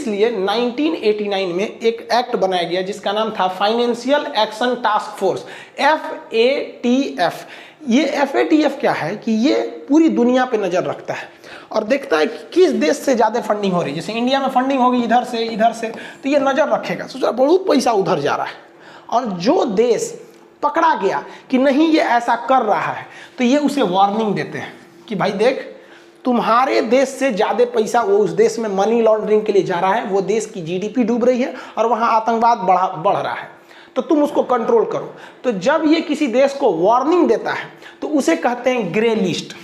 इसलिए 1989 में एक एक्ट बनाया गया जिसका नाम था financial action task force, FATF। ये FATF क्या है कि ये पूरी दुनिया पे नज़र रखता है और देखता है कि किस देश से ज़्यादा फंडिंग हो रही है। जैसे इंडिया में फंडिंग होगी इधर से, तो ये नज़र रखेगा, सोचा बहुत पैसा उधर जा रहा है, और जो देश पकड़ा गया कि नहीं ये ऐसा कर रहा है तो ये उसे वार्निंग देते हैं कि भाई देख, तुम्हारे देश से ज़्यादा पैसा वो उस देश में मनी लॉन्ड्रिंग के लिए जा रहा है, वो देश की GDP डूब रही है और वहाँ आतंकवाद बढ़ रहा है, तो तुम उसको कंट्रोल करो। तो जब ये किसी देश को वार्निंग देता है तो उसे कहते हैं ग्रे लिस्ट,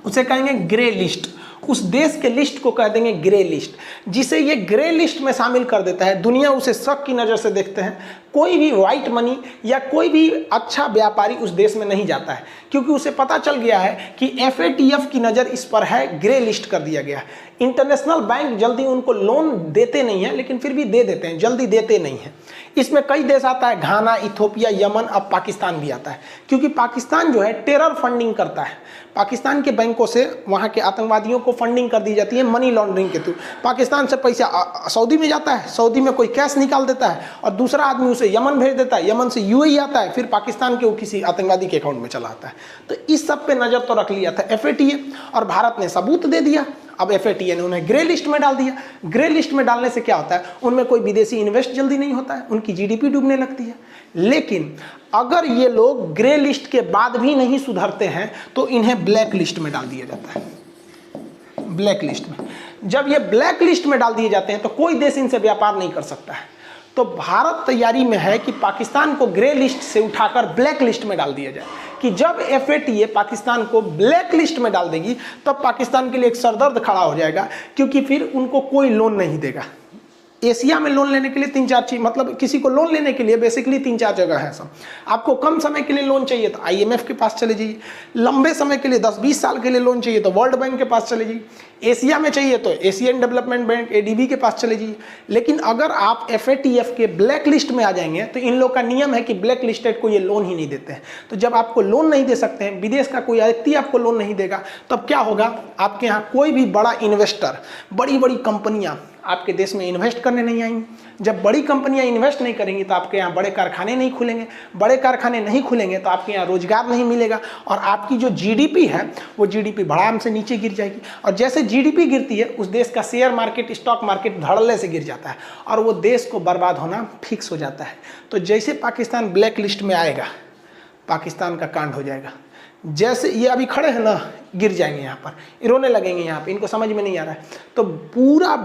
उसे कहेंगे ग्रे लिस्ट, उस देश के लिस्ट को कह देंगे ग्रे लिस्ट। जिसे ये ग्रे लिस्ट में शामिल कर देता है, दुनिया उसे शक की नज़र से देखते हैं। कोई भी वाइट मनी या कोई भी अच्छा व्यापारी उस देश में नहीं जाता है, क्योंकि उसे पता चल गया है कि FATF की नज़र इस पर है, ग्रे लिस्ट कर दिया गया है। इंटरनेशनल बैंक जल्दी उनको लोन देते नहीं है, लेकिन फिर भी दे देते हैं, जल्दी देते नहीं हैं। इसमें कई देश आता है, घाना, इथियोपिया, यमन, अब पाकिस्तान भी आता है, क्योंकि पाकिस्तान जो है टेरर फंडिंग करता है। पाकिस्तान के बैंकों से वहाँ के आतंकवादियों को फंडिंग कर दी जाती है मनी लॉन्ड्रिंग के थ्रू। पाकिस्तान से पैसा सऊदी में जाता है, सऊदी में कोई कैश निकाल देता है और दूसरा आदमी उसे यमन भेज देता है, यमन से UAE आता है, फिर पाकिस्तान के वो किसी आतंकवादी के अकाउंट में चला आता है। तो इस सब पे नज़र तो रख लिया था FATF, और भारत ने सबूत दे दिया। अब FATF ने उन्हें ग्रे लिस्ट में डाल दिया। ग्रे लिस्ट में डालने से क्या होता है, उनमें कोई विदेशी इन्वेस्ट जल्दी नहीं होता है, उनकी GDP डूबने लगती है। लेकिन अगर ये लोग ग्रे लिस्ट के बाद भी नहीं सुधरते हैं तो इन्हें ब्लैक लिस्ट में डाल दिया जाता है। ब्लैक लिस्ट में जब ये ब्लैक लिस्ट में डाल दिए जाते हैं तो कोई देश इनसे व्यापार नहीं कर सकता है। तो भारत तैयारी में है कि पाकिस्तान को ग्रे लिस्ट से उठाकर ब्लैक लिस्ट में डाल दिया जाए, कि जब FATF पाकिस्तान को ब्लैक लिस्ट में डाल देगी तब पाकिस्तान के लिए एक सरदर्द खड़ा हो जाएगा, क्योंकि फिर उनको कोई लोन नहीं देगा। एशिया में लोन लेने के लिए 3-4 चीज, मतलब किसी को लोन लेने के लिए बेसिकली 3-4 जगह है सब। आपको कम समय के लिए लोन चाहिए तो IMF के पास चले जाइए, लंबे समय के लिए 10-20 साल के लिए लोन चाहिए तो वर्ल्ड बैंक के पास चले जाइए, एशिया में चाहिए तो एशियन डेवलपमेंट बैंक ADB के पास चले जाइए। लेकिन अगर आप FATF के ब्लैक लिस्ट में आ जाएंगे तो इन लोग का नियम है कि ब्लैक लिस्टेड को ये लोन ही नहीं देते हैं। तो जब आपको लोन नहीं दे सकते हैं, विदेश का कोई व्यक्ति आपको लोन नहीं देगा, तब क्या होगा, आपके यहाँ कोई भी बड़ा इन्वेस्टर, बड़ी बड़ी कंपनियाँ आपके देश में इन्वेस्ट करने नहीं आएंगी। जब बड़ी कंपनियां इन्वेस्ट नहीं करेंगी तो आपके यहाँ बड़े कारखाने नहीं खुलेंगे, बड़े कारखाने नहीं खुलेंगे तो आपके यहाँ रोजगार नहीं मिलेगा, और आपकी जो GDP है वो GDP भड़ाम से नीचे गिर जाएगी। और जैसे GDP गिरती है उस देश का शेयर मार्केट, स्टॉक मार्केट धड़ल्ले से गिर जाता है और वो देश को बर्बाद होना फिक्स हो जाता है। तो जैसे पाकिस्तान ब्लैक लिस्ट में आएगा, पाकिस्तान का कांड हो जाएगा। जैसे ये अभी खड़े हैं ना, गिर जाएंगे यहाँ पर, रोने लगेंगे यहाँ पे, इनको समझ में नहीं आ रहा है। तो पूरा